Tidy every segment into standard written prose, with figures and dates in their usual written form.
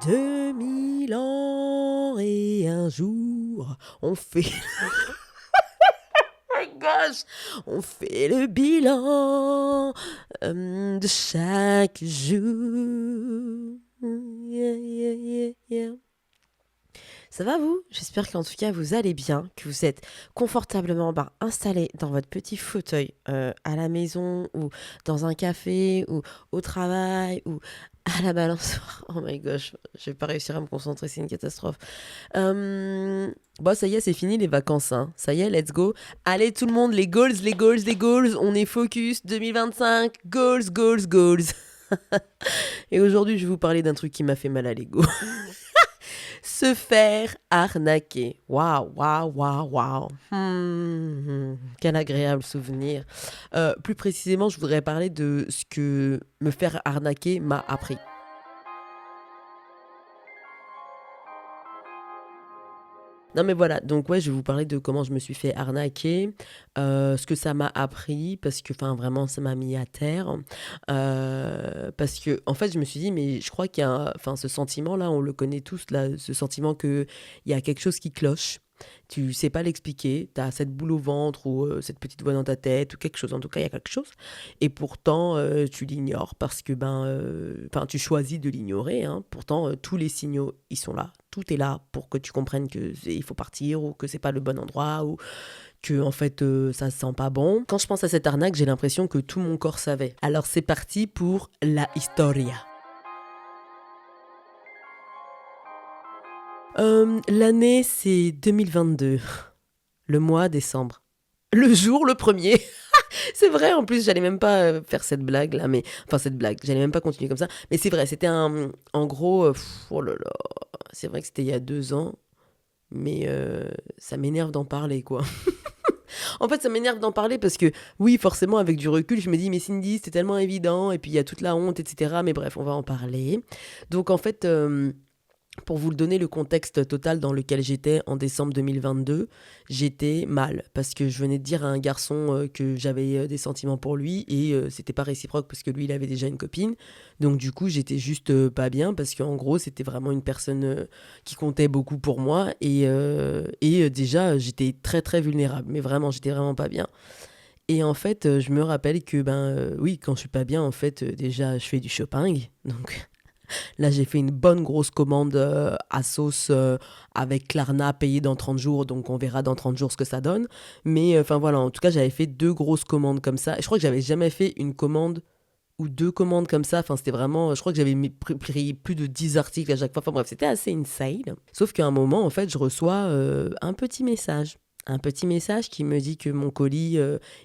2000 ans et un jour, on fait... My gosh, on fait le bilan de chaque jour. Yeah, yeah, yeah, yeah. Ça va vous? J'espère qu'en tout cas vous allez bien, que vous êtes confortablement installé dans votre petit fauteuil à la maison ou dans un café ou au travail ou à la balançoire. Oh my gosh, je vais pas réussir à me concentrer, c'est une catastrophe. Bon, ça y est, c'est fini les vacances, hein. Ça y est, let's go. Allez tout le monde, les goals, les goals, les goals. On est focus 2025, goals, goals, goals. Et aujourd'hui, je vais vous parler d'un truc qui m'a fait mal à l'ego. Se faire arnaquer. Waouh, waouh, waouh, waouh. Quel agréable souvenir. Plus précisément, je voudrais parler de ce que me faire arnaquer m'a appris. Non mais voilà, donc ouais, je vais vous parler de comment je me suis fait arnaquer, ce que ça m'a appris, parce que enfin vraiment ça m'a mis à terre, parce que en fait je me suis dit mais je crois qu'il y a, enfin ce sentiment là, on le connaît tous là, ce sentiment que il y a quelque chose qui cloche. Tu sais pas l'expliquer, tu as cette boule au ventre ou cette petite voix dans ta tête ou quelque chose, en tout cas il y a quelque chose. Et pourtant tu l'ignores parce que enfin tu choisis de l'ignorer, hein. Pourtant tous les signaux ils sont là, tout est là pour que tu comprennes que il faut partir ou que c'est pas le bon endroit ou que en fait ça se sent pas bon. Quand je pense à cette arnaque, j'ai l'impression que tout mon corps savait. Alors c'est parti pour la historia. L'année c'est 2022, le mois décembre. Le jour, le premier. C'est vrai, en plus, j'allais même pas faire cette blague là, mais enfin cette blague, j'allais même pas continuer comme ça. Mais c'est vrai, c'était en gros, oh là là, c'est vrai que c'était il y a 2 ans, mais ça m'énerve d'en parler quoi. En fait, ça m'énerve d'en parler parce que oui, forcément, avec du recul, je me dis mais Cindy, c'était tellement évident, et puis il y a toute la honte, etc. Mais bref, on va en parler. Donc en fait. Pour vous donner le contexte total dans lequel j'étais en décembre 2022, j'étais mal parce que je venais de dire à un garçon que j'avais des sentiments pour lui et c'était pas réciproque parce que lui il avait déjà une copine. Donc du coup j'étais juste pas bien parce qu'en gros c'était vraiment une personne qui comptait beaucoup pour moi et déjà j'étais très très vulnérable, mais vraiment j'étais vraiment pas bien. Et en fait je me rappelle que oui, quand je suis pas bien en fait déjà je fais du shopping donc là, j'ai fait une bonne grosse commande à sauce avec Klarna payée dans 30 jours. Donc, on verra dans 30 jours ce que ça donne. Mais enfin, voilà, en tout cas, j'avais fait 2 grosses commandes comme ça. Et je crois que j'avais jamais fait une commande ou 2 commandes comme ça. Enfin, c'était vraiment. Je crois que j'avais pris plus de 10 articles à chaque fois. Enfin, bref, c'était assez insane. Sauf qu'à un moment, en fait, je reçois un petit message. Un petit message qui me dit que mon colis,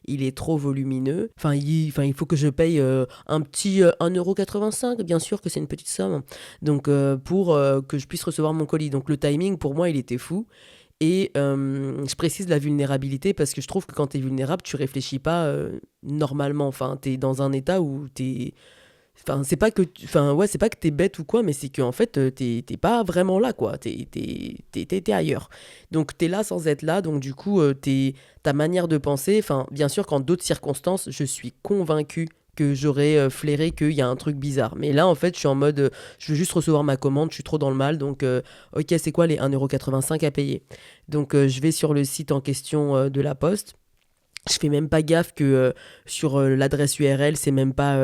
il est trop volumineux. Enfin, il faut que je paye un petit 1,85 €. Bien sûr que c'est une petite somme. Donc, pour que je puisse recevoir mon colis. Donc, le timing, pour moi, il était fou. Et je précise la vulnérabilité parce que je trouve que quand tu es vulnérable, tu réfléchis pas normalement. Enfin, tu es dans un état où tu es... Enfin, c'est pas que, enfin, ouais, c'est pas que t'es bête ou quoi, mais c'est que en fait, t'es pas vraiment là, quoi. T'es ailleurs. Donc, t'es là sans être là. Donc, du coup, ta manière de penser, enfin, bien sûr qu'en d'autres circonstances, je suis convaincue que j'aurais flairé qu'il y a un truc bizarre. Mais là, en fait, je suis en mode, je veux juste recevoir ma commande, je suis trop dans le mal. Donc, ok, c'est quoi les 1,85 € à payer? Donc, je vais sur le site en question de la Poste. Je fais même pas gaffe que sur l'adresse URL, c'est même pas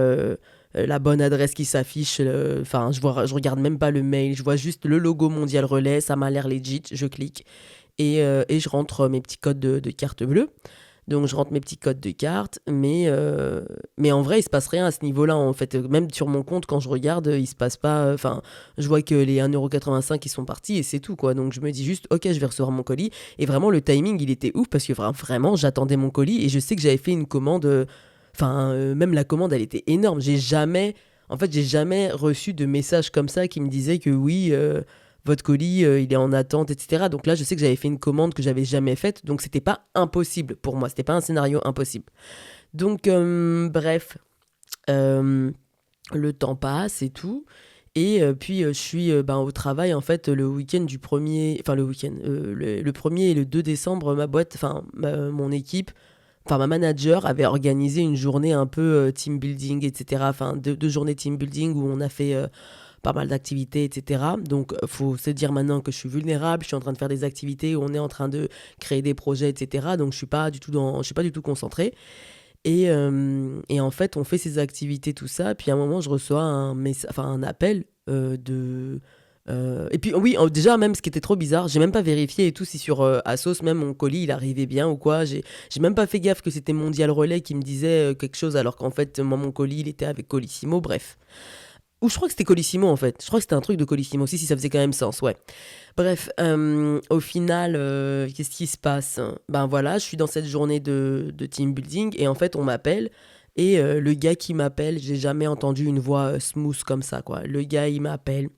la bonne adresse qui s'affiche. Enfin, je regarde même pas le mail. Je vois juste le logo Mondial Relais. Ça m'a l'air legit. Je clique et je rentre mes petits codes de carte bleue. Donc je rentre mes petits codes de carte, mais en vrai il se passe rien à ce niveau-là en fait. Même sur mon compte quand je regarde, il se passe pas. Enfin, je vois que les 1,85 € ils sont partis et c'est tout quoi. Donc je me dis juste ok je vais recevoir mon colis et vraiment le timing il était ouf parce que vraiment j'attendais mon colis et je sais que j'avais fait une commande. Enfin même la commande elle était énorme. J'ai jamais reçu de message comme ça qui me disait que oui. Votre colis, il est en attente, etc. Donc là, je sais que j'avais fait une commande que j'avais jamais faite, donc c'était pas impossible pour moi, c'était pas un scénario impossible. Donc, bref, euh, le temps passe et tout. Et puis, je suis au travail, en fait, le week-end du premier... Enfin, le week-end. Le 1er et le 2 décembre, ma boîte, mon équipe, enfin, ma manager avait organisé une journée un peu team building, etc. Enfin, deux journées team building où on a fait pas mal d'activités, etc. Donc, faut se dire maintenant que je suis vulnérable, je suis en train de faire des activités où on est en train de créer des projets, etc. Donc, je suis pas du tout concentrée. Et en fait, on fait ces activités, tout ça. Puis à un moment, je reçois un appel et puis oui, déjà même ce qui était trop bizarre, j'ai même pas vérifié et tout si sur Asos même mon colis il arrivait bien ou quoi. J'ai même pas fait gaffe que c'était Mondial Relais qui me disait quelque chose alors qu'en fait moi mon colis il était avec Colissimo, bref. Ou je crois que c'était Colissimo en fait. Je crois que c'était un truc de Colissimo. Si, ça faisait quand même sens, ouais. Bref, au final, qu'est-ce qui se passe? Ben voilà, je suis dans cette journée de team building et en fait, on m'appelle. Et le gars qui m'appelle, j'ai jamais entendu une voix smooth comme ça, quoi. Le gars, il m'appelle.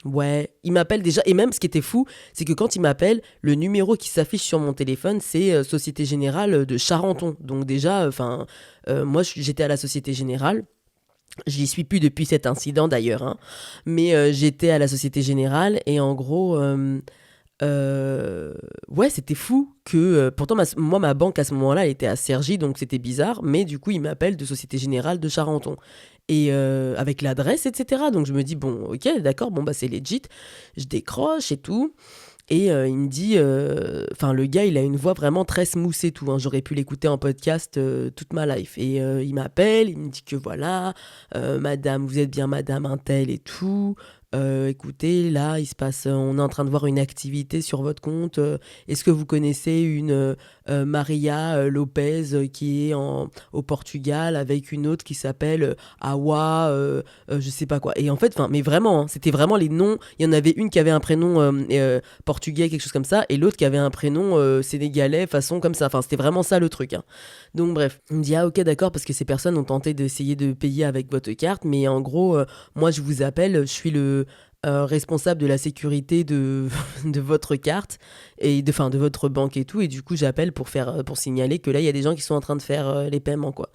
Ouais, il m'appelle déjà. Et même, ce qui était fou, c'est que quand il m'appelle, le numéro qui s'affiche sur mon téléphone, c'est Société Générale de Charenton. Donc déjà, moi, j'étais à la Société Générale. J'y suis plus depuis cet incident d'ailleurs, hein. Mais j'étais à la Société Générale et en gros, ouais, c'était fou que. Pourtant, moi, ma banque à ce moment-là, elle était à Cergy, donc c'était bizarre. Mais du coup, il m'appelle de Société Générale de Charenton. Et avec l'adresse, etc. Donc je me dis, bon, ok, d'accord, bon, bah c'est legit. Je décroche et tout. Et il me dit, enfin le gars il a une voix vraiment très smooth et tout, hein. J'aurais pu l'écouter en podcast toute ma life. Et il m'appelle, il me dit que voilà, madame, vous êtes bien madame Untel et tout. Écoutez, là, on est en train de voir une activité sur votre compte. Est-ce que vous connaissez une Maria Lopez qui est au Portugal avec une autre qui s'appelle Awa, je sais pas quoi. Et en fait, mais vraiment, hein, c'était vraiment les noms. Il y en avait une qui avait un prénom portugais, quelque chose comme ça, et l'autre qui avait un prénom sénégalais, façon comme ça. Enfin, c'était vraiment ça le truc, hein. Donc bref, il me dit ah ok d'accord parce que ces personnes ont tenté d'essayer de payer avec votre carte, mais en gros, moi je vous appelle, je suis le responsable de la sécurité de, de votre carte et de votre banque et tout, et du coup j'appelle pour signaler que là il y a des gens qui sont en train de faire les paiements quoi.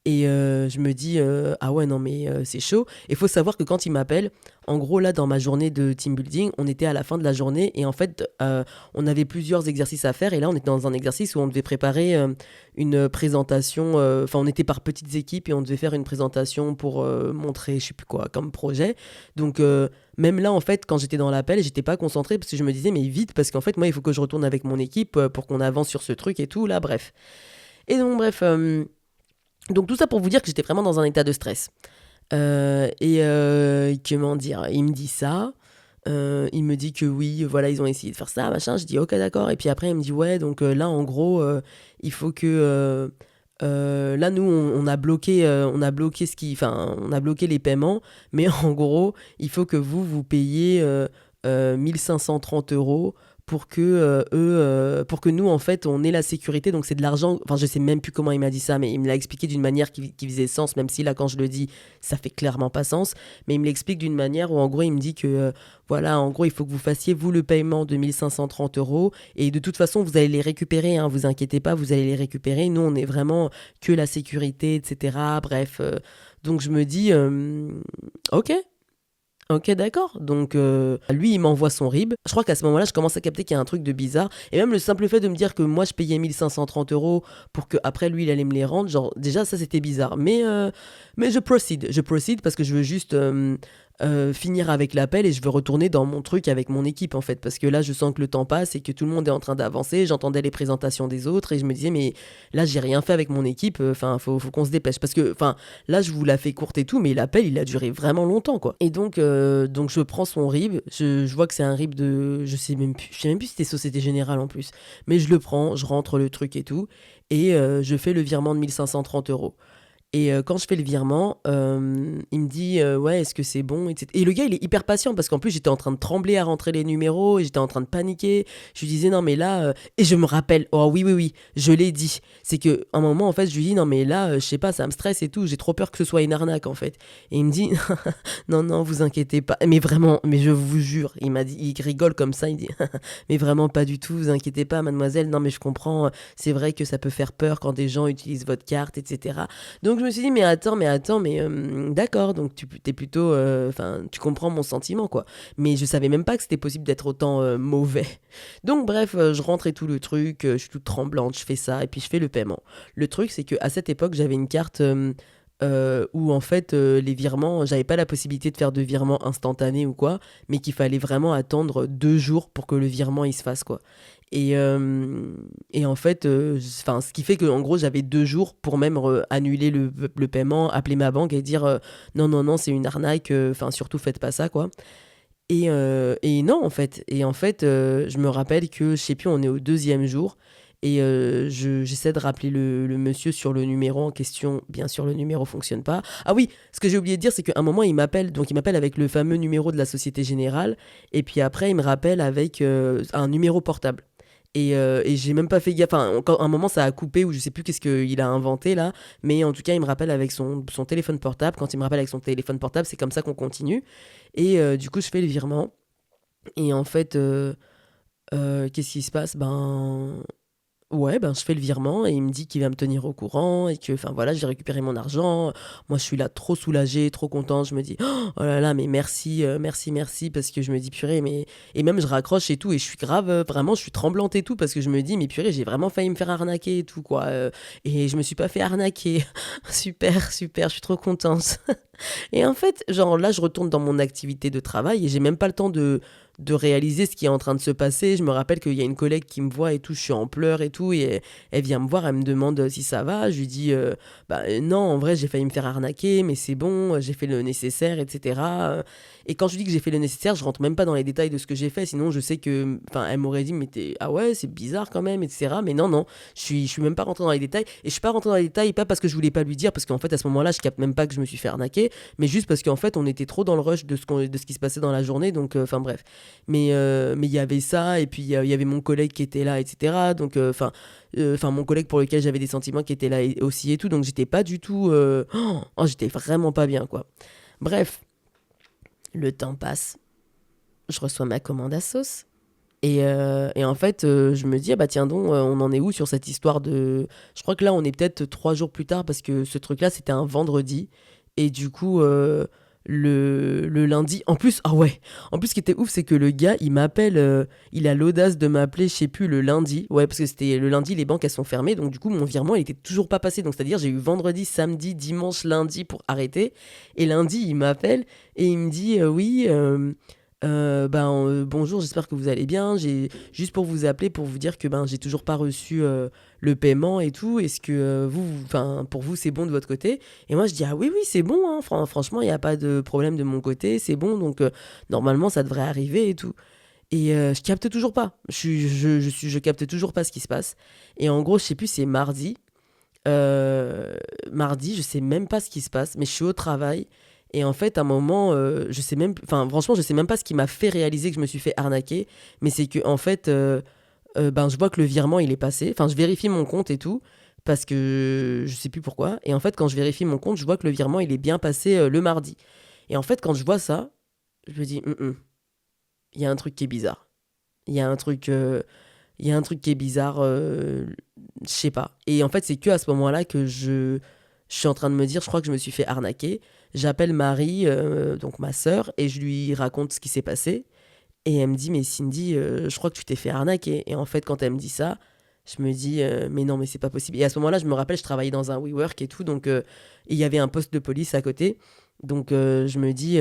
Et je me dis, ah ouais, non, mais c'est chaud. Il faut savoir que quand il m'appelle, en gros, là, dans ma journée de team building, on était à la fin de la journée et en fait, on avait plusieurs exercices à faire. Et là, on était dans un exercice où on devait préparer une présentation. Enfin, on était par petites équipes et on devait faire une présentation pour montrer, je sais plus quoi, comme projet. Donc, même là, en fait, quand j'étais dans l'appel, j'étais pas concentrée parce que je me disais, mais vite, parce qu'en fait, moi, il faut que je retourne avec mon équipe pour qu'on avance sur ce truc et tout. Là, bref. Et donc, bref. Donc tout ça pour vous dire que j'étais vraiment dans un état de stress. Comment dire, il me dit ça. Il me dit que oui, voilà, ils ont essayé de faire ça, machin. Je dis ok, d'accord. Et puis après, il me dit ouais, donc là, en gros, il faut que là, nous, on a bloqué on a bloqué les paiements, mais en gros, il faut que vous payiez 1 530 € pour que pour que nous, en fait, on ait la sécurité. Donc, c'est de l'argent. Enfin, je sais même plus comment il m'a dit ça, mais il me l'a expliqué d'une manière qui faisait sens, même si là, quand je le dis, ça fait clairement pas sens. Mais il me l'explique d'une manière où, en gros, il me dit que, voilà, en gros, il faut que vous fassiez, vous, le paiement de 1 530 € et de toute façon, vous allez les récupérer, hein, vous inquiétez pas, vous allez les récupérer. Nous, on est vraiment que la sécurité, etc. Bref, donc je me dis, ok. Ok, d'accord. Donc, lui, il m'envoie son RIB. Je crois qu'à ce moment-là, je commence à capter qu'il y a un truc de bizarre. Et même le simple fait de me dire que moi, je payais 1 530 € pour que après lui, il allait me les rendre, genre, déjà, ça, c'était bizarre. Mais je proceed. Je proceed parce que je veux juste finir avec l'appel et je veux retourner dans mon truc avec mon équipe, en fait. Parce que là, je sens que le temps passe et que tout le monde est en train d'avancer. J'entendais les présentations des autres et je me disais, mais là, j'ai rien fait avec mon équipe. Enfin, faut qu'on se dépêche. Parce que, enfin, là, je vous la fais courte et tout, mais l'appel, il a duré vraiment longtemps, quoi. Et donc je prends son RIB. Je vois que c'est un RIB de. Je sais même plus si c'était Société Générale en plus. Mais je le prends, je rentre le truc et tout. Et je fais le virement de 1 530 €. Et quand je fais le virement, il me dit ouais, est-ce que c'est bon, etc. Et le gars, il est hyper patient parce qu'en plus, j'étais en train de trembler à rentrer les numéros et j'étais en train de paniquer. Je lui disais non, mais là. Et je me rappelle, oh oui, oui, oui, je l'ai dit. C'est qu'à un moment, en fait, je lui dis non, mais là, je sais pas, ça me stresse et tout. J'ai trop peur que ce soit une arnaque, en fait. Et il me dit non, non, vous inquiétez pas. Mais vraiment, mais je vous jure, il m'a dit, il rigole comme ça, il dit mais vraiment pas du tout, vous inquiétez pas, mademoiselle. Non, mais je comprends. C'est vrai que ça peut faire peur quand des gens utilisent votre carte, etc. Donc je me suis dit, mais attends, d'accord, donc tu t'es plutôt, tu comprends mon sentiment, quoi. Mais je savais même pas que c'était possible d'être autant mauvais. Donc bref, je rentre et tout le truc, je suis toute tremblante, je fais ça, et puis je fais le paiement. Le truc, c'est qu'à cette époque, j'avais une carte où en fait les virements, j'avais pas la possibilité de faire de virements instantanés ou quoi, mais qu'il fallait vraiment attendre 2 jours pour que le virement il se fasse quoi. Et en fait, enfin, ce qui fait que en gros j'avais 2 jours pour même annuler le paiement, appeler ma banque et dire non non non c'est une arnaque, enfin surtout faites pas ça quoi. Et non, en fait. Et en fait, je me rappelle que, je sais plus, on est au deuxième jour. Et j'essaie de rappeler le monsieur sur le numéro en question. Bien sûr, le numéro fonctionne pas. Ah oui, ce que j'ai oublié de dire, c'est qu'à un moment, il m'appelle. Donc, il m'appelle avec le fameux numéro de la Société Générale. Et puis après, il me rappelle avec un numéro portable. Et j'ai même pas fait gaffe. Enfin, à un moment, ça a coupé ou je sais plus qu'est-ce qu'il a inventé là. Mais en tout cas, il me rappelle avec son téléphone portable. Quand il me rappelle avec son téléphone portable, c'est comme ça qu'on continue. Et du coup, je fais le virement. Et en fait, qu'est-ce qui se passe? Ben, ouais, ben, je fais le virement et il me dit qu'il va me tenir au courant et que, enfin voilà, j'ai récupéré mon argent. Moi, je suis là trop soulagée, trop contente. Je me dis, oh là là, mais merci, merci, merci, parce que je me dis, purée, mais. Et même, je raccroche et tout, et je suis grave, vraiment, je suis tremblante et tout, parce que je me dis, mais purée, j'ai vraiment failli me faire arnaquer et tout, quoi. Et je me suis pas fait arnaquer. Super, super, je suis trop contente. Et en fait, genre là, je retourne dans mon activité de travail et j'ai même pas le temps de réaliser ce qui est en train de se passer. Je me rappelle qu'il y a une collègue qui me voit et tout, je suis en pleurs et tout, et elle vient me voir, elle me demande si ça va. Je lui dis, bah non, en vrai, j'ai failli me faire arnaquer, mais c'est bon, j'ai fait le nécessaire, etc. Et quand je dis que j'ai fait le nécessaire, je rentre même pas dans les détails de ce que j'ai fait, sinon je sais que, enfin, elle m'aurait dit, mais ah ouais, c'est bizarre quand même, etc. Mais non, non, je suis même pas rentré dans les détails, et je suis pas rentré dans les détails, pas parce que je voulais pas lui dire, parce qu'en fait, à ce moment-là, je capte même pas que je me suis fait arnaquer, mais juste parce qu'en fait, on était trop dans le rush de ce qui se passait dans la journée, donc, enfin, bref. Mais il y avait ça, et puis il y avait mon collègue qui était là, etc. Donc, enfin, mon collègue pour lequel j'avais des sentiments qui était là aussi et tout, donc j'étais pas du tout. J'étais vraiment pas bien, quoi. Bref, le temps passe, je reçois ma commande à sauce. Et en fait, je me dis, ah bah tiens donc, on en est où sur cette histoire de. Je crois que là, on est peut-être 3 jours plus tard parce que ce truc-là, c'était un vendredi. Et du coup, le lundi. En plus, ah ouais. En plus, ce qui était ouf, c'est que le gars, il m'appelle. Il a l'audace de m'appeler, je sais plus, le lundi. Ouais, parce que c'était le lundi, les banques, elles sont fermées. Donc, du coup, mon virement, il était toujours pas passé. Donc, c'est-à-dire, j'ai eu vendredi, samedi, dimanche, lundi pour arrêter. Et lundi, il m'appelle et il me dit, oui. Bonjour, j'espère que vous allez bien. J'ai juste pour vous appeler pour vous dire que ben j'ai toujours pas reçu le paiement et tout. Est-ce que enfin pour vous c'est bon de votre côté? Et moi je dis ah oui oui c'est bon. Hein. Franchement il n'y a pas de problème de mon côté, c'est bon donc normalement ça devrait arriver et tout. Et je capte toujours pas. Je capte toujours pas ce qui se passe. Et en gros je sais plus c'est mardi. Mardi, je sais même pas ce qui se passe, mais je suis au travail. Et en fait, à un moment, je sais même, enfin, franchement, je sais même pas ce qui m'a fait réaliser que je me suis fait arnaquer. Mais c'est que, en fait, ben, je vois que le virement, il est passé. Enfin, je vérifie mon compte et tout, parce que je sais plus pourquoi. Et en fait, quand je vérifie mon compte, je vois que le virement, il est bien passé le mardi. Et en fait, quand je vois ça, je me dis, il y a un truc qui est bizarre. Il y a un truc, il y a un truc qui est bizarre, je sais pas. Et en fait, c'est que à ce moment-là que je suis en train de me dire, je crois que je me suis fait arnaquer. J'appelle Marie, donc ma sœur, et je lui raconte ce qui s'est passé. Et elle me dit, mais Cindy, je crois que tu t'es fait arnaquer. Et en fait, quand elle me dit ça, je me dis, mais non, mais c'est pas possible. Et à ce moment-là, je me rappelle, je travaillais dans un WeWork et tout, donc et il y avait un poste de police à côté. Donc je me dis,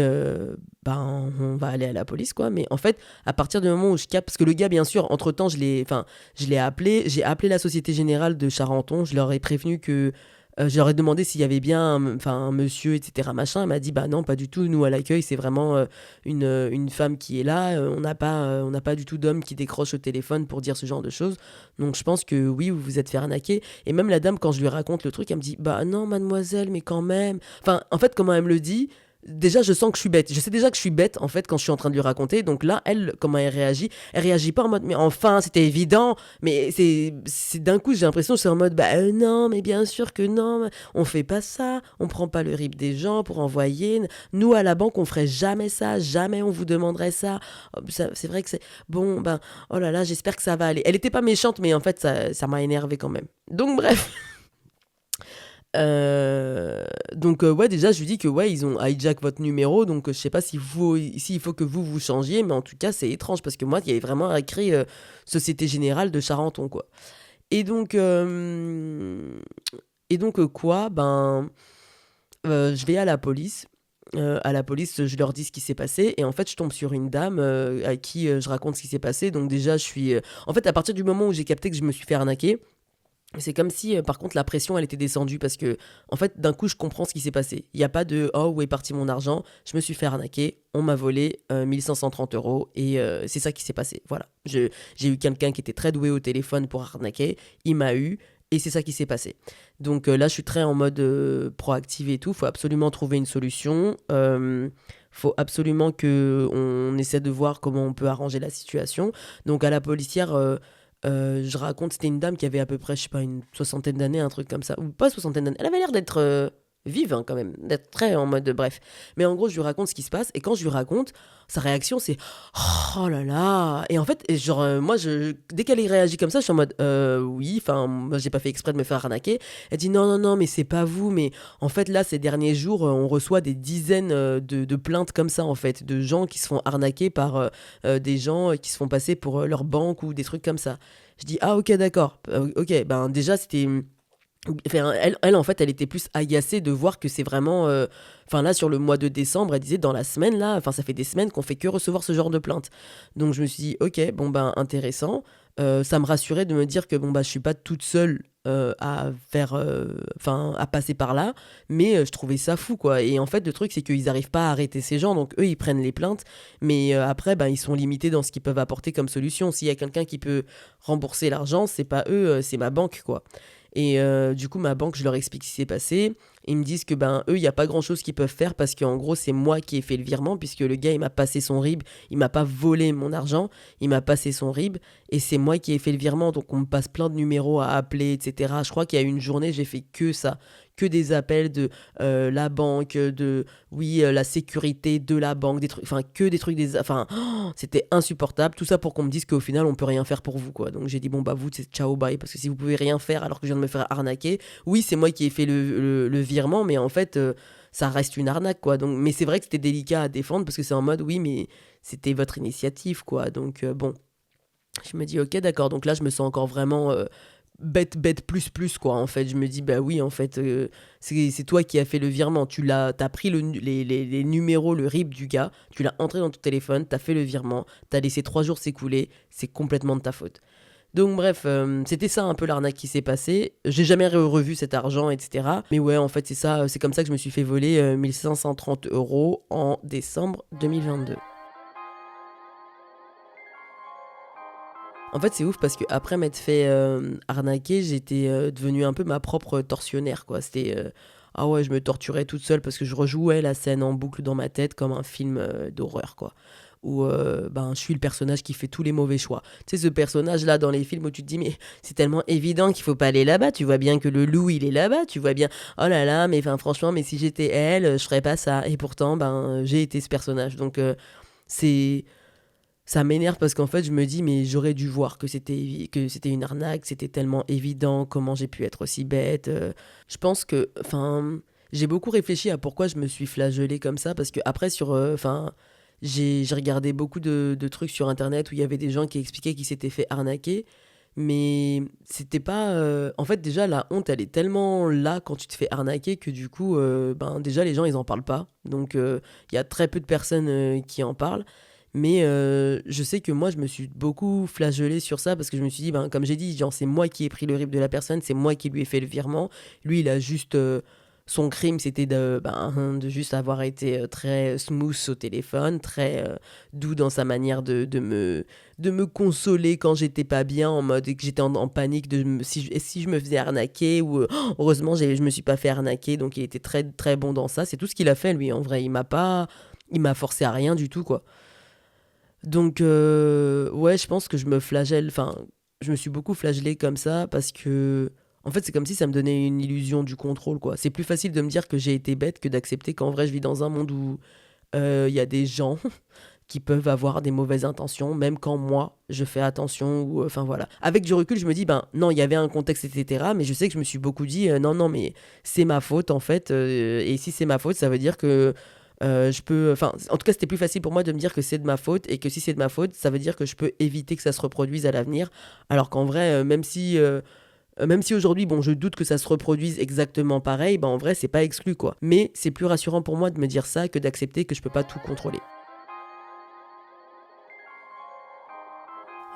ben, on va aller à la police, quoi. Mais en fait, à partir du moment où je capte, parce que le gars, bien sûr, entre-temps, je l'ai appelé, j'ai appelé la Société Générale de Charenton, je leur ai prévenu que je leur ai demandé s'il y avait bien un monsieur, etc. Machin. Elle m'a dit, bah non, pas du tout. Nous, à l'accueil, c'est vraiment une femme qui est là. On n'a pas du tout d'homme qui décroche au téléphone pour dire ce genre de choses. Donc, je pense que oui, vous vous êtes fait arnaquer. Et même la dame, quand je lui raconte le truc, elle me dit, bah non, mademoiselle, mais quand même. Enfin, en fait, comment elle me le dit, déjà, je sens que je suis bête. Je sais déjà que je suis bête, en fait, quand je suis en train de lui raconter. Donc là, elle, comment elle réagit pas en mode, mais enfin, c'était évident. Mais c'est d'un coup, j'ai l'impression que c'est en mode, bah non, mais bien sûr que non, on fait pas ça. On prend pas le RIB des gens pour envoyer. Nous, à la banque, on ferait jamais ça. Jamais on vous demanderait ça. C'est vrai que c'est. Bon, ben, oh là là, j'espère que ça va aller. Elle était pas méchante, mais en fait, ça m'a énervé quand même. Donc, bref. Donc ouais déjà je lui dis que ouais ils ont hijack votre numéro donc je sais pas s'il faut que vous changiez mais en tout cas c'est étrange parce que moi il y avait vraiment écrit Société Générale de Charenton quoi et donc quoi ben Je vais à la police, je leur dis ce qui s'est passé et en fait, je tombe sur une dame à qui je raconte ce qui s'est passé. Donc déjà, je suis en fait à partir du moment où j'ai capté que je me suis fait arnaquer, c'est comme si, par contre, la pression, elle était descendue parce que, en fait, d'un coup, je comprends ce qui s'est passé. Il n'y a pas de oh, où est parti mon argent? Je me suis fait arnaquer, on m'a volé 1530 € et c'est ça qui s'est passé. Voilà. J'ai eu quelqu'un qui était très doué au téléphone pour arnaquer, il m'a eu et c'est ça qui s'est passé. Donc là, je suis très en mode proactive et tout. Il faut absolument trouver une solution. Faut absolument que on essaie de voir comment on peut arranger la situation. Donc à la policière. Je raconte, c'était une dame qui avait à peu près, je sais pas, une soixantaine d'années, un truc comme ça. Ou pas soixantaine d'années. Elle avait l'air d'être vive, hein, quand même. D'être très en mode bref. Mais en gros, je lui raconte ce qui se passe. Et quand je lui raconte, sa réaction, c'est oh là là. Et en fait, genre, moi, dès qu'elle réagit comme ça, je suis en mode oui, enfin, moi, j'ai pas fait exprès de me faire arnaquer. Elle dit non, non, non, mais c'est pas vous. Mais en fait, là, ces derniers jours, on reçoit des dizaines de plaintes comme ça, en fait, de gens qui se font arnaquer par des gens qui se font passer pour leur banque ou des trucs comme ça. Je dis, ah ok, d'accord. Ok, ben déjà, c'était. Enfin, en fait, elle était plus agacée de voir que c'est vraiment. Enfin, là, sur le mois de décembre, elle disait dans la semaine, là, enfin, ça fait des semaines qu'on fait que recevoir ce genre de plainte. Donc, je me suis dit, ok, bon, ben, intéressant. Ça me rassurait de me dire que, bon, bah, je suis pas toute seule à faire. Enfin, à passer par là. Mais je trouvais ça fou, quoi. Et en fait, le truc, c'est qu'ils arrivent pas à arrêter ces gens. Donc, eux, ils prennent les plaintes. Mais après, ben, ils sont limités dans ce qu'ils peuvent apporter comme solution. S'il y a quelqu'un qui peut rembourser l'argent, c'est pas eux, c'est ma banque, quoi. Et du coup, ma banque, je leur explique ce qui s'est passé. Ils me disent que ben eux, il n'y a pas grand-chose qu'ils peuvent faire parce qu'en gros, c'est moi qui ai fait le virement puisque le gars, il m'a passé son RIB. Il m'a pas volé mon argent, il m'a passé son RIB et c'est moi qui ai fait le virement. Donc on me passe plein de numéros à appeler, etc. Je crois qu'il y a eu une journée, j'ai fait que ça. Que des appels de la banque, de oui, la sécurité de la banque, des trucs, enfin que des trucs, enfin c'était insupportable. Tout ça pour qu'on me dise qu'au final on peut rien faire pour vous, quoi. Donc j'ai dit bon bah vous c'est ciao bye parce que si vous pouvez rien faire alors que je viens de me faire arnaquer, oui c'est moi qui ai fait le virement, mais en fait ça reste une arnaque, quoi. Donc mais c'est vrai que c'était délicat à défendre parce que c'est en mode oui mais c'était votre initiative, quoi. Donc bon, je me dis ok d'accord. Donc là je me sens encore vraiment bête plus quoi. En fait je me dis bah oui en fait c'est toi qui as fait le virement, t'as pris les numéros, le RIB du gars, tu l'as entré dans ton téléphone, t'as fait le virement, t'as laissé 3 jours s'écouler, c'est complètement de ta faute. Donc bref, c'était ça un peu l'arnaque qui s'est passée. J'ai jamais revu cet argent, etc. Mais ouais, en fait, c'est ça, c'est comme ça que je me suis fait voler 1530 € en décembre 2022. En fait, c'est ouf parce que après m'être fait arnaquer, j'étais devenue un peu ma propre tortionnaire, quoi. C'était ah ouais, je me torturais toute seule parce que je rejouais la scène en boucle dans ma tête comme un film d'horreur, quoi. Où ben je suis le personnage qui fait tous les mauvais choix. Tu sais ce personnage là dans les films où tu te dis mais c'est tellement évident qu'il faut pas aller là-bas, tu vois bien que le loup il est là-bas, tu vois bien oh là là mais enfin franchement mais si j'étais elle, je ferais pas ça et pourtant ben j'ai été ce personnage. Donc c'est ça m'énerve parce qu'en fait, je me dis, mais j'aurais dû voir que c'était une arnaque, c'était tellement évident, comment j'ai pu être aussi bête. Je pense que, enfin, j'ai beaucoup réfléchi à pourquoi je me suis flagellée comme ça, parce que après, enfin, j'ai regardé beaucoup de trucs sur Internet où il y avait des gens qui expliquaient qu'ils s'étaient fait arnaquer, mais c'était pas. En fait, déjà, la honte, elle est tellement là quand tu te fais arnaquer que du coup, ben, déjà, les gens, ils en parlent pas. Donc, il y a très peu de personnes qui en parlent. Mais je sais que moi, je me suis beaucoup flagellée sur ça parce que je me suis dit, ben, comme j'ai dit, genre, c'est moi qui ai pris le RIB de la personne, c'est moi qui lui ai fait le virement. Lui, il a juste. Son crime, c'était de juste avoir été très smooth au téléphone, très doux dans sa manière de me consoler quand j'étais pas bien, en mode que j'étais en panique si je me faisais arnaquer, ou heureusement, je me suis pas fait arnaquer, donc il était très, très bon dans ça. C'est tout ce qu'il a fait, lui, en vrai. Il m'a forcé à rien du tout, quoi. Donc, ouais, je pense que je me suis beaucoup flagellé comme ça parce que, en fait, c'est comme si ça me donnait une illusion du contrôle, quoi. C'est plus facile de me dire que j'ai été bête que d'accepter qu'en vrai, je vis dans un monde où il y a des gens qui peuvent avoir des mauvaises intentions, même quand moi, je fais attention, ou, enfin voilà. Avec du recul, je me dis, ben non, il y avait un contexte, etc. Mais je sais que je me suis beaucoup dit, non, non, mais c'est ma faute, en fait. Et si c'est ma faute, ça veut dire que je peux, enfin, en tout cas, c'était plus facile pour moi de me dire que c'est de ma faute et que si c'est de ma faute, ça veut dire que je peux éviter que ça se reproduise à l'avenir. Alors qu'en vrai, même si Même si aujourd'hui, bon, je doute que ça se reproduise exactement pareil, en vrai, c'est pas exclu, quoi. Mais c'est plus rassurant pour moi de me dire ça que d'accepter que je peux pas tout contrôler.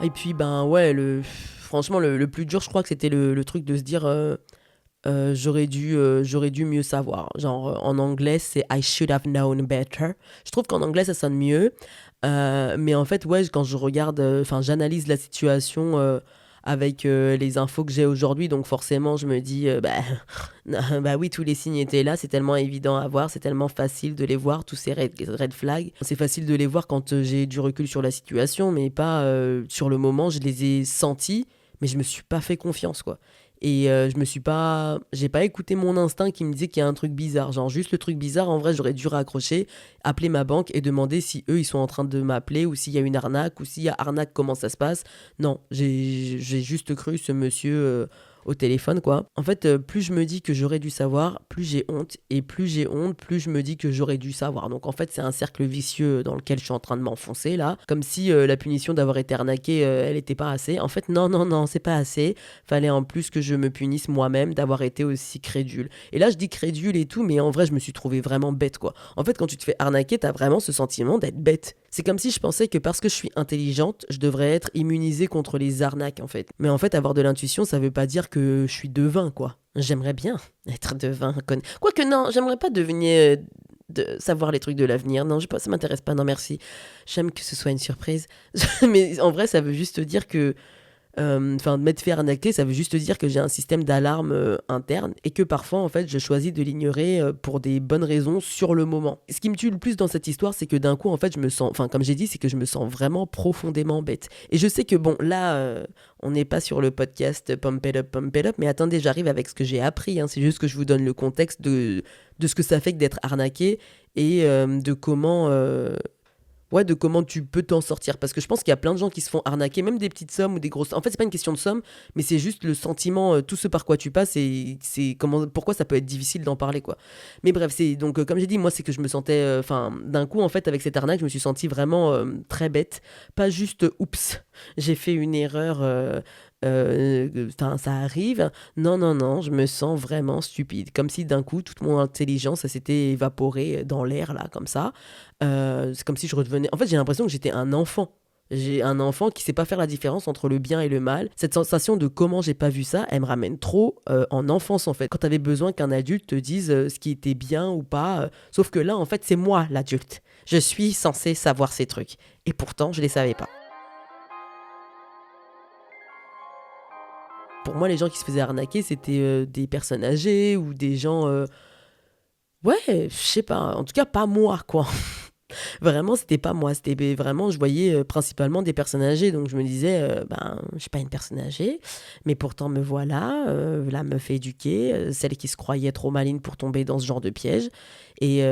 Et puis, ouais, franchement, le plus dur, je crois que c'était le truc de se dire, j'aurais dû mieux savoir. Genre, en anglais, c'est I should have known better. Je trouve qu'en anglais, ça sonne mieux. Mais en fait, ouais, quand je regarde, enfin, j'analyse la situation avec les infos que j'ai aujourd'hui, donc forcément, je me dis, bah oui, tous les signes étaient là, c'est tellement évident à voir, c'est tellement facile de les voir, tous ces red flags. C'est facile de les voir quand j'ai du recul sur la situation, mais pas sur le moment, je les ai sentis, mais je me suis pas fait confiance, quoi. Et j'ai pas écouté mon instinct qui me disait qu'il y a un truc bizarre. Genre, juste le truc bizarre, en vrai, j'aurais dû raccrocher, appeler ma banque et demander si eux, ils sont en train de m'appeler ou s'il y a une arnaque ou s'il y a arnaque, comment ça se passe. Non, j'ai juste cru ce monsieur au téléphone, quoi. En fait, plus je me dis que j'aurais dû savoir, plus j'ai honte. Et plus j'ai honte, plus je me dis que j'aurais dû savoir. Donc, en fait, c'est un cercle vicieux dans lequel je suis en train de m'enfoncer, là. Comme si la punition d'avoir été arnaqué, elle était pas assez. En fait, non, non, non, c'est pas assez. Fallait en plus que je me punisse moi-même d'avoir été aussi crédule. Et là, je dis crédule et tout, mais en vrai, je me suis trouvé vraiment bête, quoi. En fait, quand tu te fais arnaquer, t'as vraiment ce sentiment d'être bête. C'est comme si je pensais que parce que je suis intelligente, je devrais être immunisée contre les arnaques, en fait. Mais en fait, avoir de l'intuition, ça veut pas dire que je suis devin, quoi. J'aimerais bien être devin. Quoique non, j'aimerais pas devenir... de savoir les trucs de l'avenir. Non, ça m'intéresse pas, non merci. J'aime que ce soit une surprise. Mais en vrai, ça veut juste dire que m'être fait arnaquer, ça veut juste dire que j'ai un système d'alarme interne et que parfois, en fait, je choisis de l'ignorer pour des bonnes raisons sur le moment. Ce qui me tue le plus dans cette histoire, c'est que d'un coup, en fait, je me sens, enfin, comme j'ai dit, c'est que je me sens vraiment profondément bête. Et je sais que, bon, là, on n'est pas sur le podcast Pump It Up, mais attendez, j'arrive avec ce que j'ai appris, hein. C'est juste que je vous donne le contexte de ce que ça fait que d'être arnaqué et de comment... ouais, de comment tu peux t'en sortir. Parce que je pense qu'il y a plein de gens qui se font arnaquer, même des petites sommes ou des grosses. En fait, c'est pas une question de somme, mais c'est juste le sentiment, tout ce par quoi tu passes et c'est pourquoi ça peut être difficile d'en parler, quoi. Mais bref, c'est donc, comme j'ai dit, moi, c'est que je me sentais. Enfin, d'un coup, en fait, avec cette arnaque, je me suis sentie vraiment très bête. Pas juste, oups, j'ai fait une erreur. Ça arrive. Non, non, non, je me sens vraiment stupide. Comme si d'un coup, toute mon intelligence, ça s'était évaporée dans l'air, là, comme ça. C'est comme si je redevenais... En fait, j'ai l'impression que j'étais un enfant. J'ai un enfant qui sait pas faire la différence entre le bien et le mal. Cette sensation de comment j'ai pas vu ça, elle me ramène trop en enfance, en fait. Quand t'avais besoin qu'un adulte te dise ce qui était bien ou pas. Sauf que là, en fait, c'est moi, l'adulte. Je suis censée savoir ces trucs. Et pourtant, je les savais pas. Pour moi, les gens qui se faisaient arnaquer, c'était des personnes âgées ou des gens... Ouais, je sais pas. En tout cas, pas moi, quoi. Vraiment, c'était pas moi. C'était vraiment, je voyais principalement des personnes âgées. Donc, je me disais, je suis pas une personne âgée, mais pourtant, me voilà, la meuf éduquée, celle qui se croyait trop maligne pour tomber dans ce genre de piège. Et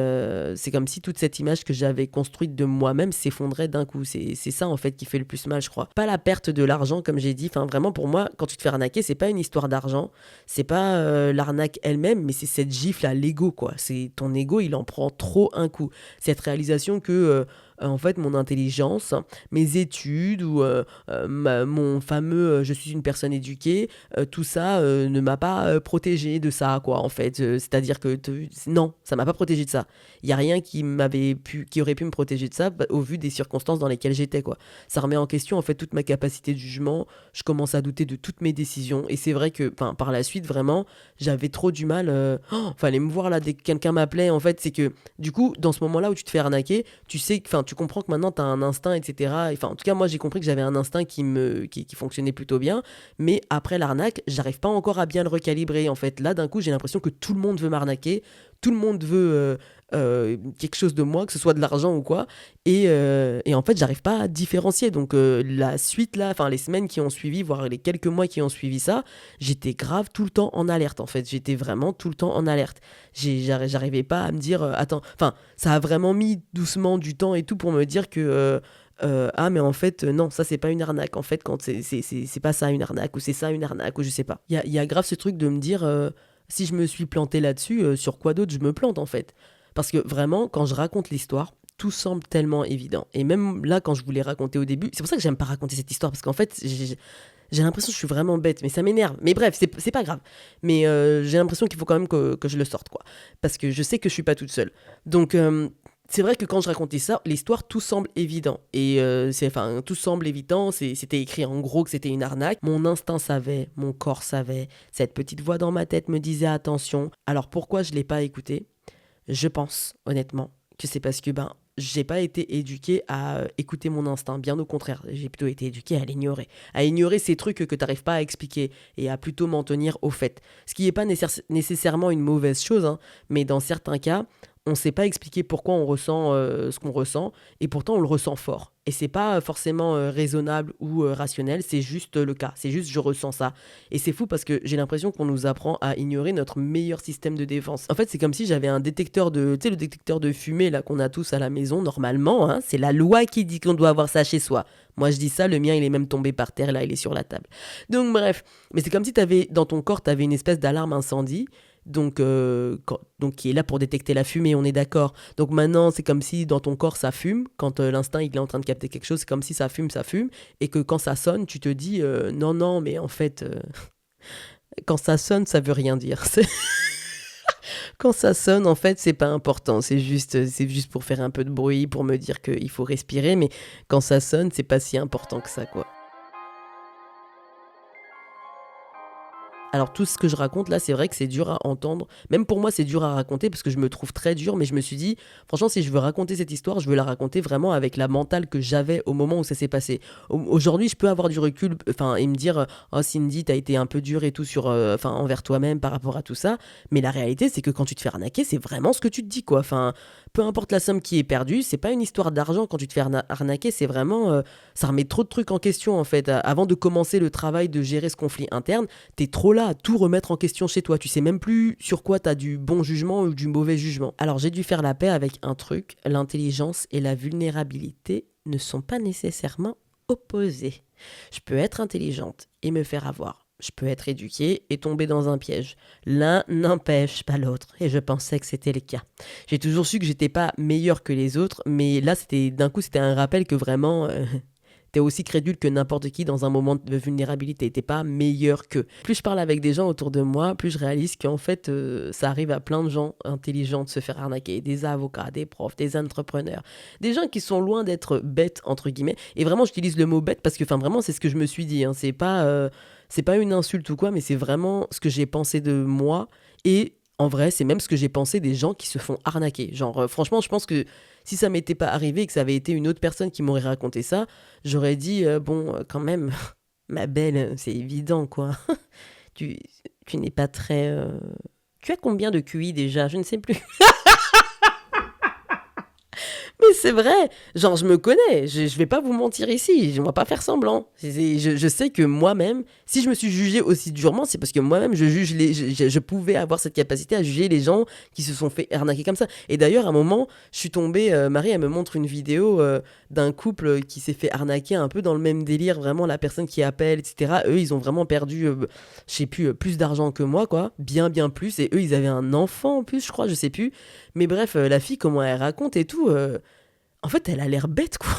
c'est comme si toute cette image que j'avais construite de moi-même s'effondrait d'un coup. C'est ça, en fait, qui fait le plus mal, je crois. Pas la perte de l'argent, comme j'ai dit. Enfin, vraiment, pour moi, quand tu te fais arnaquer, c'est pas une histoire d'argent. C'est pas l'arnaque elle-même, mais c'est cette gifle à l'ego, quoi. C'est ton ego, il en prend trop un coup. Cette réalisation que en fait mon intelligence, mes études ou mon fameux je suis une personne éduquée, tout ça ne m'a pas protégé de ça, quoi, en fait. C'est-à-dire que non, ça m'a pas protégé de ça. Il y a rien qui aurait pu me protéger de ça au vu des circonstances dans lesquelles j'étais, quoi. Ça remet en question en fait toute ma capacité de jugement. Je commence à douter de toutes mes décisions et c'est vrai que par la suite vraiment j'avais trop du mal. Fallait me voir là dès que quelqu'un m'appelait, en fait. C'est que du coup dans ce moment-là où tu te fais arnaquer, tu sais, enfin, tu comprends que maintenant tu as un instinct, etc. Enfin, en tout cas, moi j'ai compris que j'avais un instinct qui fonctionnait plutôt bien, mais après l'arnaque, j'arrive pas encore à bien le recalibrer. En fait, là d'un coup, j'ai l'impression que tout le monde veut m'arnaquer, tout le monde veut quelque chose de moi, que ce soit de l'argent ou quoi, et en fait, j'arrive pas à différencier. Donc, la suite là, enfin, les semaines qui ont suivi, voire les quelques mois qui ont suivi ça, j'étais grave tout le temps en alerte, en fait. J'étais vraiment tout le temps en alerte. J'arrivais pas à me dire, attends, enfin, ça a vraiment mis doucement du temps et tout pour me dire que. Ah mais en fait non, ça c'est pas une arnaque, en fait, quand c'est pas ça une arnaque, ou c'est ça une arnaque, ou je sais pas. Il y a grave ce truc de me dire si je me suis planté là-dessus, sur quoi d'autre je me plante, en fait. Parce que vraiment, quand je raconte l'histoire, tout semble tellement évident. Et même là, quand je voulais raconter au début, c'est pour ça que j'aime pas raconter cette histoire, parce qu'en fait, J'ai l'impression que je suis vraiment bête, mais ça m'énerve. Mais bref, c'est pas grave. Mais j'ai l'impression qu'il faut quand même que je le sorte, quoi. Parce que je sais que je suis pas toute seule. Donc, c'est vrai que quand je racontais ça, l'histoire, tout semble évident. Et enfin, tout semble évident. C'était écrit en gros que c'était une arnaque. Mon instinct savait, mon corps savait. Cette petite voix dans ma tête me disait attention. Alors pourquoi je l'ai pas écouté? Je pense, honnêtement, que c'est parce que j'ai pas été éduquée à écouter mon instinct. Bien au contraire, j'ai plutôt été éduquée à l'ignorer. À ignorer ces trucs que t'arrives pas à expliquer et à plutôt m'en tenir au fait. Ce qui n'est pas nécessairement une mauvaise chose, hein, mais dans certains cas, on sait pas expliquer pourquoi on ressent ce qu'on ressent et pourtant on le ressent fort. Et c'est pas forcément raisonnable ou rationnel, c'est juste le cas. C'est juste je ressens ça. Et c'est fou parce que j'ai l'impression qu'on nous apprend à ignorer notre meilleur système de défense. En fait, c'est comme si j'avais un détecteur de, tu sais, le détecteur de fumée là qu'on a tous à la maison normalement. Hein, c'est la loi qui dit qu'on doit avoir ça chez soi. Moi, je dis ça, le mien, il est même tombé par terre, là, il est sur la table. Donc, bref. Mais c'est comme si dans ton corps, tu avais une espèce d'alarme incendie. Donc qui est là pour détecter la fumée, on est d'accord. Donc maintenant, c'est comme si dans ton corps, ça fume. Quand l'instinct, il est en train de capter quelque chose, c'est comme si ça fume. Et que quand ça sonne, tu te dis, non, non, mais en fait, quand ça sonne, ça veut rien dire. Quand ça sonne, en fait, c'est pas important. C'est juste pour faire un peu de bruit, pour me dire qu'il faut respirer. Mais quand ça sonne, c'est pas si important que ça, quoi. Alors tout ce que je raconte là, c'est vrai que c'est dur à entendre. Même pour moi, c'est dur à raconter parce que je me trouve très dur. Mais je me suis dit, franchement, si je veux raconter cette histoire, je veux la raconter vraiment avec la mentale que j'avais au moment où ça s'est passé. Aujourd'hui, je peux avoir du recul, enfin, et me dire, oh Cindy, t'as été un peu dur et tout enfin, envers toi-même par rapport à tout ça. Mais la réalité, c'est que quand tu te fais arnaquer, c'est vraiment ce que tu te dis, quoi. Enfin, peu importe la somme qui est perdue, c'est pas une histoire d'argent quand tu te fais arnaquer, c'est vraiment, ça remet trop de trucs en question en fait. Avant de commencer le travail de gérer ce conflit interne, t'es trop là à tout remettre en question chez toi. Tu sais même plus sur quoi t'as du bon jugement ou du mauvais jugement. Alors j'ai dû faire la paix avec un truc, l'intelligence et la vulnérabilité ne sont pas nécessairement opposées. Je peux être intelligente et me faire avoir. Je peux être éduquée et tomber dans un piège. L'un n'empêche pas l'autre. Et je pensais que c'était le cas. J'ai toujours su que j'étais pas meilleure que les autres, mais là, d'un coup, c'était un rappel que vraiment, t'es aussi crédule que n'importe qui dans un moment de vulnérabilité. T'es pas meilleur qu'eux. Plus je parle avec des gens autour de moi, plus je réalise qu'en fait, ça arrive à plein de gens intelligents de se faire arnaquer. Des avocats, des profs, des entrepreneurs. Des gens qui sont loin d'être bêtes, entre guillemets. Et vraiment, j'utilise le mot bête parce que, enfin, vraiment, c'est ce que je me suis dit. Hein. C'est pas une insulte ou quoi, mais c'est vraiment ce que j'ai pensé de moi. Et en vrai, c'est même ce que j'ai pensé des gens qui se font arnaquer. Genre, franchement, je pense que si ça m'était pas arrivé et que ça avait été une autre personne qui m'aurait raconté ça, j'aurais dit, bon, quand même, ma belle, c'est évident, quoi. tu, tu n'es pas très... Tu as combien de QI déjà? Je ne sais plus. Mais c'est vrai, genre je me connais, je vais pas vous mentir ici, je ne vais pas faire semblant. Je sais que moi-même, si je me suis jugée aussi durement, c'est parce que moi-même je pouvais avoir cette capacité à juger les gens qui se sont fait arnaquer comme ça. Et d'ailleurs, à un moment, je suis tombée, Marie, elle me montre une vidéo d'un couple qui s'est fait arnaquer un peu dans le même délire, vraiment la personne qui appelle, etc. Eux, ils ont vraiment perdu, je sais plus, plus d'argent que moi, quoi, bien, bien plus. Et eux, ils avaient un enfant en plus, je crois, je sais plus. Mais bref, la fille, comment elle raconte et tout, en fait, elle a l'air bête, quoi.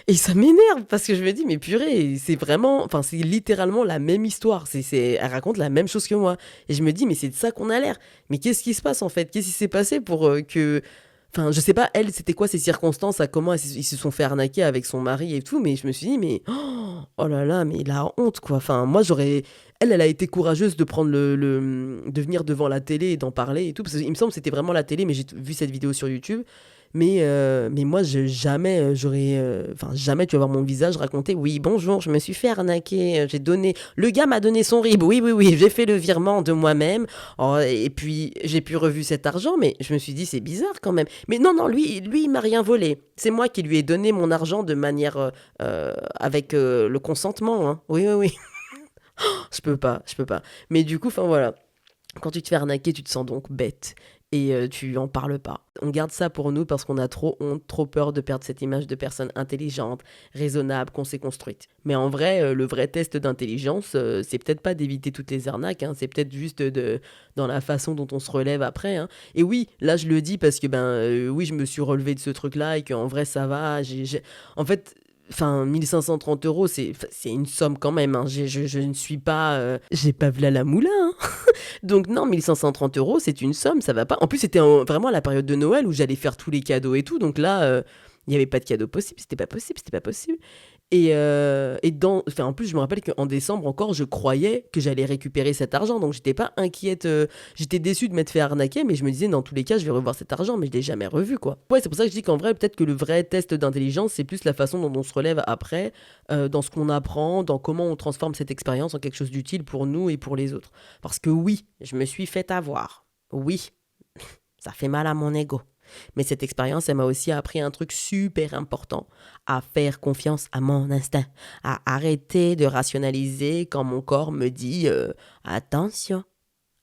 Et ça m'énerve parce que je me dis, mais purée, c'est vraiment, enfin, c'est littéralement la même histoire. Elle raconte la même chose que moi. Et je me dis, mais c'est de ça qu'on a l'air. Mais qu'est-ce qui se passe en fait? Qu'est-ce qui s'est passé pour que. Enfin, je sais pas, elle, c'était quoi ces circonstances, à comment ils se sont fait arnaquer avec son mari et tout, mais je me suis dit, mais oh là là, mais la honte, quoi. Enfin, moi, j'aurais. Elle a été courageuse de prendre de venir devant la télé et d'en parler et tout, parce qu'il me semble que c'était vraiment la télé, mais j'ai vu cette vidéo sur YouTube. Mais moi, jamais tu vas voir mon visage raconter, oui, bonjour, je me suis fait arnaquer, le gars m'a donné son RIB, oui, oui, oui, j'ai fait le virement de moi-même, oh, et puis j'ai pu revu cet argent, mais je me suis dit, c'est bizarre quand même. Mais non, non, lui il m'a rien volé. C'est moi qui lui ai donné mon argent de manière, avec le consentement, hein. Oui, oui, oui. Je peux pas. Mais du coup, enfin voilà. Quand tu te fais arnaquer, tu te sens donc bête. Et tu en parles pas. On garde ça pour nous parce qu'on a trop honte, trop peur de perdre cette image de personne intelligente, raisonnable, qu'on s'est construite. Mais en vrai, le vrai test d'intelligence, c'est peut-être pas d'éviter toutes les arnaques, hein, c'est peut-être juste dans la façon dont on se relève après. Hein. Et oui, là je le dis parce que oui, je me suis relevé de ce truc-là et qu'en vrai ça va. En fait, Enfin, 1 530 euros, c'est une somme quand même, hein. Je ne suis pas... j'ai pas v'là la moula, hein. Donc non, 1 530 euros, c'est une somme, ça va pas. En plus, c'était vraiment à la période de Noël où j'allais faire tous les cadeaux et tout. Donc là, il n'y avait pas de cadeau possible, c'était pas possible, c'était pas possible. Enfin, en plus, je me rappelle qu'en décembre encore, je croyais que j'allais récupérer cet argent. Donc j'étais pas inquiète. J'étais déçue de m'être fait arnaquer, mais je me disais, dans tous les cas, je vais revoir cet argent, mais je l'ai jamais revu, quoi. Ouais, c'est pour ça que je dis qu'en vrai, peut-être que le vrai test d'intelligence, c'est plus la façon dont on se relève après, dans ce qu'on apprend, dans comment on transforme cette expérience en quelque chose d'utile pour nous et pour les autres. Parce que oui, je me suis fait avoir. Oui, ça fait mal à mon ego. Mais cette expérience, elle m'a aussi appris un truc super important, à faire confiance à mon instinct, à arrêter de rationaliser quand mon corps me dit attention,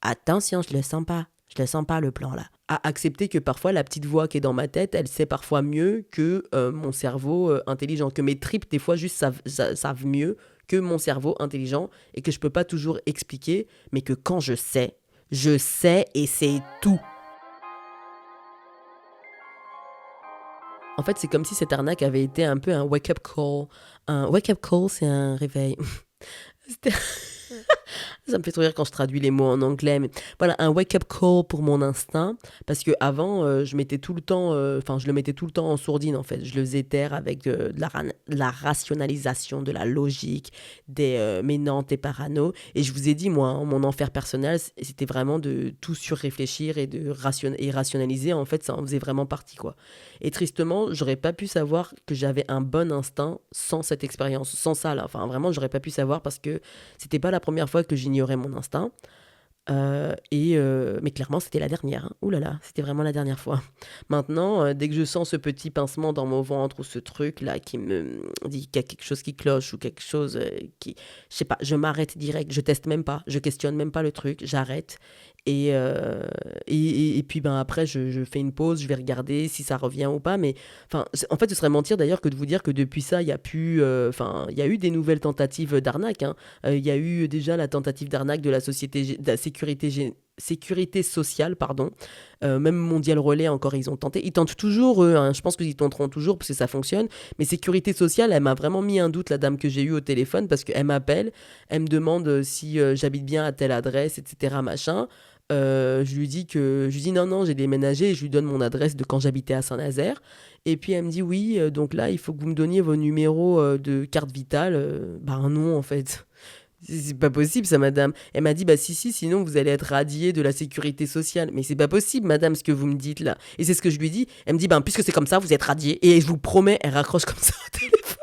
attention, je le sens pas le plan là. À accepter que parfois la petite voix qui est dans ma tête, elle sait parfois mieux que mon cerveau intelligent, que mes tripes des fois juste savent mieux que mon cerveau intelligent et que je peux pas toujours expliquer, mais que quand je sais et c'est tout. En fait, c'est comme si cette arnaque avait été un peu un wake-up call. Un wake-up call, c'est un réveil. C'était- Ça me fait trop rire quand je traduis les mots en anglais. Mais voilà, un wake-up call pour mon instinct. Parce que avant, je mettais tout le temps, enfin, je le mettais tout le temps en sourdine, en fait. Je le faisais taire avec de la rationalisation, de la logique, des mais non, t'es parano. Et je vous ai dit, moi, hein, mon enfer personnel, c'était vraiment de tout surréfléchir et de rationaliser. En fait, ça en faisait vraiment partie, quoi. Et tristement, j'aurais pas pu savoir que j'avais un bon instinct sans cette expérience, sans ça, là. Enfin, vraiment, j'aurais pas pu savoir parce que c'était pas la première fois que j'ignorais mon instinct. Mais clairement, c'était la dernière, hein. Ouh là là, c'était vraiment la dernière fois. Maintenant, dès que je sens ce petit pincement dans mon ventre ou ce truc là qui me dit qu'il y a quelque chose qui cloche ou quelque chose qui, je sais pas, je m'arrête direct, je teste même pas, je questionne même pas le truc, j'arrête. Et puis ben après, je fais une pause, je vais regarder si ça revient ou pas. Mais enfin, en fait, ce serait mentir d'ailleurs que de vous dire que depuis ça, il y a pu, enfin, il y a eu des nouvelles tentatives d'arnaque, hein. Il y a eu déjà la tentative d'arnaque de la société de la sécurité sociale, pardon. Même Mondial Relais encore, ils ont tenté. Ils tentent toujours, eux, hein. Je pense qu'ils tenteront toujours parce que ça fonctionne. Mais Sécurité sociale, elle m'a vraiment mis un doute, la dame que j'ai eue au téléphone, parce qu'elle m'appelle, elle me demande si j'habite bien à telle adresse, etc. Machin. Je lui dis non, non, j'ai déménagé et je lui donne mon adresse de quand j'habitais à Saint-Nazaire. Et puis elle me dit oui, donc là, il faut que vous me donniez vos numéros de carte vitale. Bah non, en fait. C'est pas possible ça, madame. Elle m'a dit bah si, si, sinon vous allez être radiée de la sécurité sociale. Mais c'est pas possible, madame, ce que vous me dites là. Et c'est ce que je lui dis. Elle me dit bah puisque c'est comme ça, vous êtes radiée. Et je vous promets, elle raccroche comme ça au téléphone.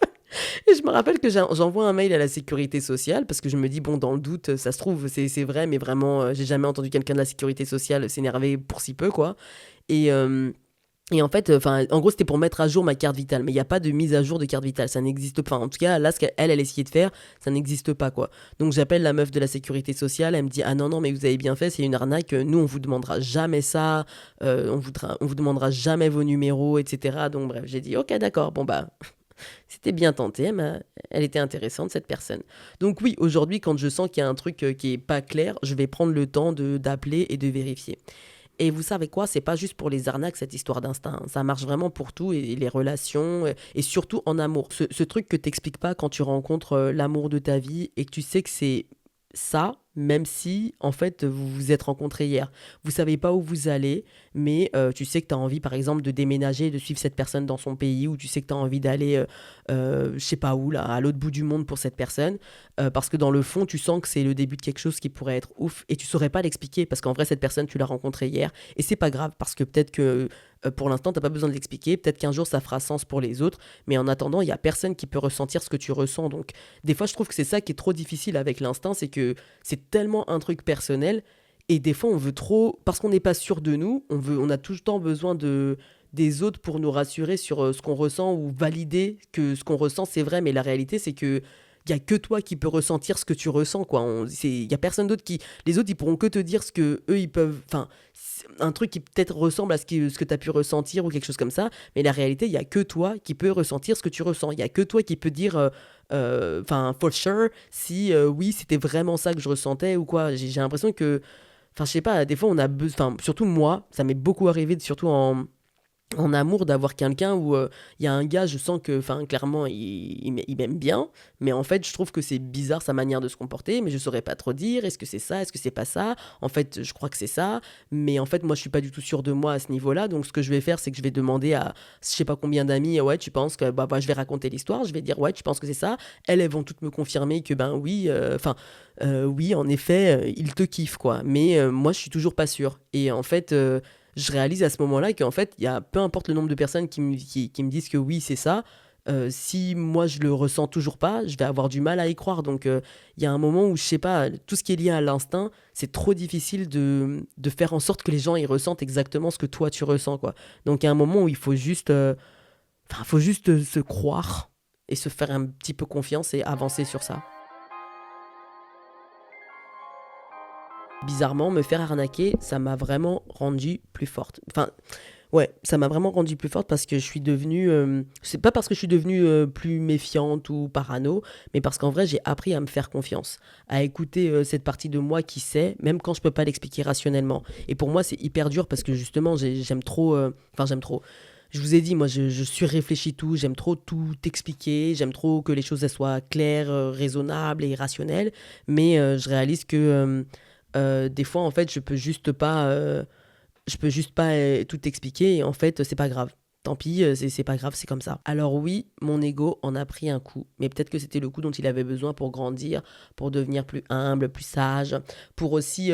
Et je me rappelle que j'envoie un mail à la sécurité sociale parce que je me dis, bon, dans le doute, ça se trouve, c'est vrai, mais vraiment, j'ai jamais entendu quelqu'un de la sécurité sociale s'énerver pour si peu, quoi. Et, euh, et en fait, enfin, en gros, c'était pour mettre à jour ma carte vitale, mais il n'y a pas de mise à jour de carte vitale, ça n'existe pas. Enfin, en tout cas, là, ce qu'elle, elle essayait de faire, ça n'existe pas, quoi. Donc, j'appelle la meuf de la sécurité sociale, elle me dit, ah non, non, mais vous avez bien fait, c'est une arnaque, nous, on vous demandera jamais ça, on vous demandera jamais vos numéros, etc. Donc, bref, j'ai dit, ok, d'accord, bon, bah, c'était bien tenté, elle était intéressante cette personne. Donc oui, aujourd'hui, quand je sens qu'il y a un truc qui est pas clair, je vais prendre le temps d'appeler et de vérifier. Et vous savez quoi, c'est pas juste pour les arnaques cette histoire d'instinct, hein. Ça marche vraiment pour tout et les relations et surtout en amour. Ce truc que t'expliques pas quand tu rencontres l'amour de ta vie et que tu sais que c'est ça, même si en fait vous vous êtes rencontrés hier. Vous savez pas où vous allez, mais tu sais que tu as envie par exemple de déménager, de suivre cette personne dans son pays, ou tu sais que tu as envie d'aller, je sais pas où, là, à l'autre bout du monde pour cette personne, parce que dans le fond tu sens que c'est le début de quelque chose qui pourrait être ouf, et tu saurais pas l'expliquer, parce qu'en vrai cette personne tu l'as rencontrée hier, et c'est pas grave, parce que peut-être que pour l'instant t'as pas besoin de l'expliquer, peut-être qu'un jour ça fera sens pour les autres, mais en attendant il y a personne qui peut ressentir ce que tu ressens. Donc des fois je trouve que c'est ça qui est trop difficile avec l'instinct, c'est que c'est tellement un truc personnel. Et des fois, on veut trop, parce qu'on n'est pas sûr de nous, on a tout le temps besoin des autres pour nous rassurer sur ce qu'on ressent ou valider que ce qu'on ressent, c'est vrai. Mais la réalité, c'est que il y a que toi qui peux ressentir ce que tu ressens, quoi. Il y a personne d'autre qui, les autres, ils pourront que te dire ce que eux, ils peuvent, enfin, un truc qui peut-être ressemble à ce que tu as pu ressentir ou quelque chose comme ça. Mais la réalité, il y a que toi qui peux ressentir ce que tu ressens. Il y a que toi qui peux dire, enfin, for sure, si oui, c'était vraiment ça que je ressentais ou quoi. J'ai l'impression que, enfin, je sais pas, des fois, on a besoin, enfin, surtout moi, ça m'est beaucoup arrivé, surtout en amour d'avoir quelqu'un où il y a un gars, je sens que, enfin, clairement, il m'aime bien, mais en fait, je trouve que c'est bizarre sa manière de se comporter, mais je saurais pas trop dire, est-ce que c'est ça, est-ce que c'est pas ça? En fait, je crois que c'est ça, mais en fait, moi, je suis pas du tout sûre de moi à ce niveau-là, donc ce que je vais faire, c'est que je vais demander à, je sais pas combien d'amis, ouais, tu penses que, je vais raconter l'histoire, je vais dire, ouais, tu penses que c'est ça? Elles vont toutes me confirmer que, ben oui, oui, en effet, il te kiffe, quoi, mais moi, je suis toujours pas sûre, et en fait, je réalise à ce moment-là qu'en fait, il y a, peu importe le nombre de personnes qui me disent que oui, c'est ça, si moi je le ressens toujours pas, je vais avoir du mal à y croire. Donc il y a un moment où, je sais pas, tout ce qui est lié à l'instinct, c'est trop difficile de faire en sorte que les gens ils ressentent exactement ce que toi tu ressens, quoi. Donc il y a un moment où il faut juste, faut juste se croire et se faire un petit peu confiance et avancer sur ça. Bizarrement, me faire arnaquer, ça m'a vraiment rendue plus forte. Enfin, ouais, ça m'a vraiment rendue plus forte parce que je suis devenue, c'est pas parce que je suis devenue, plus méfiante ou parano, mais parce qu'en vrai, j'ai appris à me faire confiance, à écouter, cette partie de moi qui sait, même quand je peux pas l'expliquer rationnellement. Et pour moi, c'est hyper dur parce que justement, j'aime trop, j'aime trop. Je vous ai dit, moi, je surréfléchis tout, j'aime trop tout expliquer, j'aime trop que les choses elles soient claires, raisonnables et rationnelles, mais je réalise que des fois, en fait, je peux juste pas tout expliquer et en fait, c'est pas grave. Tant pis, c'est pas grave, c'est comme ça. Alors oui, mon ego en a pris un coup, mais peut-être que c'était le coup dont il avait besoin pour grandir, pour devenir plus humble, plus sage, pour aussi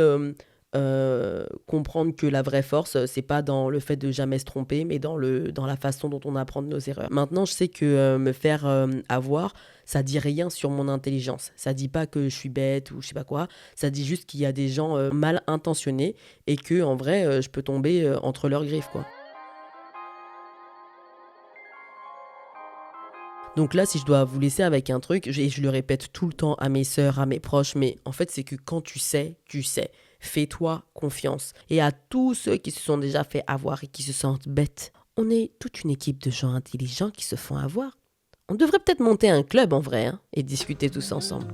comprendre que la vraie force, c'est pas dans le fait de jamais se tromper, mais dans la façon dont on apprend de nos erreurs. Maintenant, je sais que me faire avoir, ça dit rien sur mon intelligence. Ça dit pas que je suis bête ou je sais pas quoi. Ça dit juste qu'il y a des gens mal intentionnés et que en vrai, je peux tomber entre leurs griffes, quoi. Donc là, si je dois vous laisser avec un truc, et je le répète tout le temps à mes sœurs, à mes proches, mais en fait, c'est que quand tu sais, tu sais. Fais-toi confiance. Et à tous ceux qui se sont déjà fait avoir et qui se sentent bêtes, on est toute une équipe de gens intelligents qui se font avoir. On devrait peut-être monter un club en vrai, hein, et discuter tous ensemble.